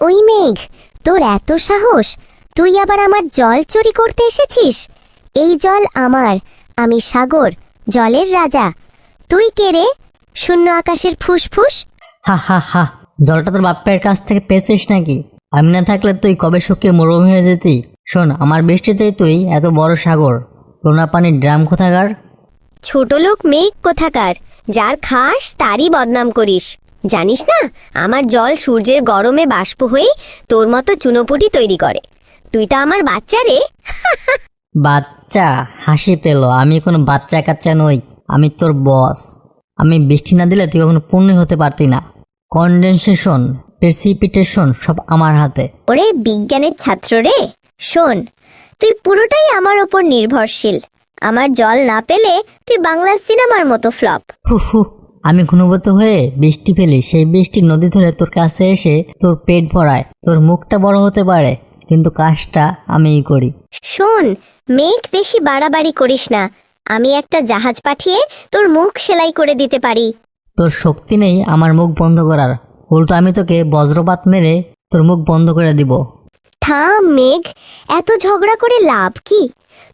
ওই মেঘ, তোর এত সাহস, তুই আবার আমার জল চুরি করতে এসেছিস? এই জল আমার, আমি সাগর, জলের রাজা। তুই কে রে, শূন্য আকাশের ফুসফুস? হা হা হা, জলটা তোর বাপ্পের কাছ থেকে পেয়েছিস নাকি? আমি না থাকলে তুই কবে শুকিয়ে মরুভূমি হয়ে যেতি। শোন, আমার বৃষ্টিতেই তুই এত বড় সাগর, লোনা পানির ড্রাম কোথাকার। ছোট লোক মেঘ কোথাকার, যার খাস তারই বদনাম করিস। জানিস না, আমার জল সূর্যের গরমে বাষ্প হয়ে তোর মতো চুনোপুটি তৈরি করে। তুই তো আমার বাচ্চা রে। বাচ্চা? হাসি পেল। আমি কোনো বাচ্চা কাচ্চা নই, আমি তোর বস। আমি বৃষ্টি না দিলে তুই কখনো পূর্ণ হতে পারতি না। কনডেনসেশন, প্রেসিপিটেশন সব আমার হাতে। ওরে বিজ্ঞানের ছাত্র রে, শোন, তুই পুরোটাই আমার ওপর নির্ভরশীল। আমার জল না পেলে তুই বাংলা সিনেমার মতো ফ্লপ। হু হু, আমি ঘনীভূত হয়ে বৃষ্টি ফেলি, সেই বৃষ্টি নদী ধরে তোর কাছে এসে তোর পেট ভরায়। তোর মুখটা বড় হতে পারে, কিন্তু কাজটা আমিই করি। শোন মেঘ, বেশি বাড়াবাড়ি করিস না। আমি একটা জাহাজ পাঠিয়ে তোর মুখ সেলাই করে দিতে পারি। তোর শক্তি নেই আমার মুখ বন্ধ করার, উল্টো আমি তোকে বজ্রপাত মেরে তোর মুখ বন্ধ করে দিব। থাম মেঘ, এত ঝগড়া করে লাভ কি?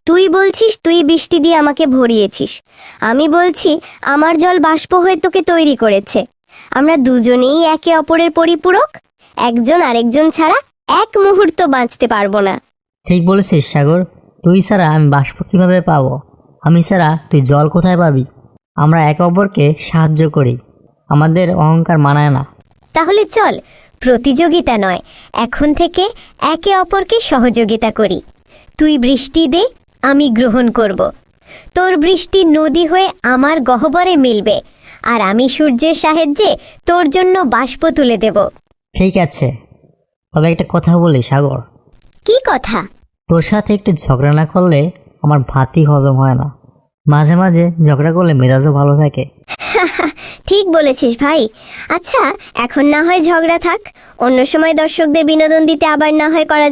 তুই বলছিস তুই বৃষ্টি দিয়ে আমাকে ভরিয়েছিস, আমি বলছি আমার জল বাষ্প হয়ে তোকে তৈরি করেছে। আমরা দুজনেই একে অপরের পরিপূরক, একজন আরেকজন ছাড়া এক মুহূর্ত বাঁচতে পারবো না। ঠিক বলেছিস সাগর, তুই ছাড়া আমি বাষ্প কিভাবে পাবো? আমি ছাড়া তুই জল কোথায় পাবি? আমরা একে অপরকে সাহায্য করি, আমাদের অহংকার মানায় না। তাহলে চল, প্রতিযোগিতা নয়, এখন থেকে একে অপরকে সহযোগিতা করি। তুই বৃষ্টি দে, আমি গ্রহণ করব। তোর বৃষ্টি নদী হয়ে আমার গহ্বরে মিলবে, আর আমি সূর্যের সাহায্যে তোর জন্য বাষ্প তুলে দেব। ঠিক আছে, তবে একটা কথা বলি সাগর, কি কথা? তোর সাথে একটু ঝগড়া না করলে আমার ভাতই হজম হয় না। মাঝে মাঝে ঝগড়া করলে মেজাজও ভালো থাকে। ঠিক বলেছিস ভাই। আচ্ছা, এখন না হয় ঝগড়া থাক, অন্য সময় দর্শকদের বিনোদন দিতে আবার না হয় করা যাবে।